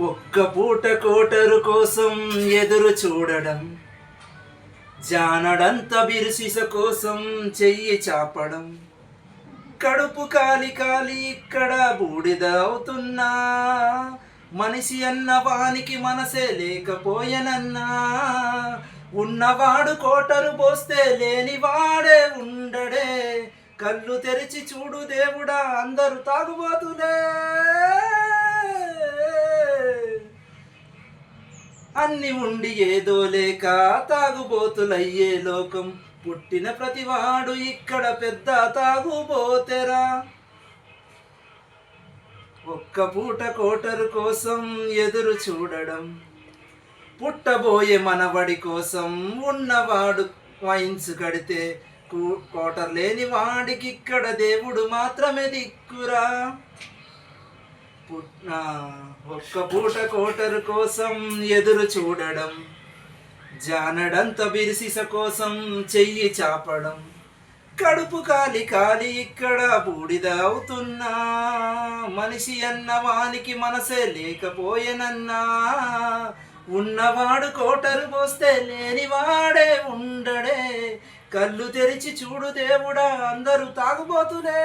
ఒక్క పూట కోటరు కోసం ఎదురు చూడడం, జానడంత బిరుసిస కోసం చెయ్యి చాపడం, కడుపు కాలి కాలి ఇక్కడ బూడిద అవుతున్నా, మనిషి అన్న వానికి మనసే లేకపోయెనన్నా, ఉన్నవాడు కోటరు పోస్తే లేనివాడే ఉండడే, కళ్ళు తెరిచి చూడు దేవుడా అందరూ తాగుబోతులే. అన్ని ఉండి ఏదో లేక తాగుబోతులయ్యే లోకం, పుట్టిన ప్రతివాడు ఇక్కడ పెద్ద తాగుబోతెరా. ఒక్క పూట కోటరు కోసం ఎదురు చూడడం, పుట్టబోయే మనవడి కోసం ఉన్నవాడు వైన్స్ కడితే, కోటర్ లేని వాడికి ఇక్కడ దేవుడు మాత్రమే దిక్కురా. ఒక్క పూట కోటరు కోసం ఎదురు చూడడం, జానడంత బిరిసిస కోసం చెయ్యి చాపడం, కడుపు కాలి కాలి ఇక్కడ బూడిద అవుతున్నా, మనిషి అన్న వానికి మనసే లేకపోయెనన్నా, ఉన్నవాడు కోటరు పోస్తే లేనివాడే ఉండడే, కళ్ళు తెరిచి చూడు దేవుడా అందరూ తాగుబోతులే.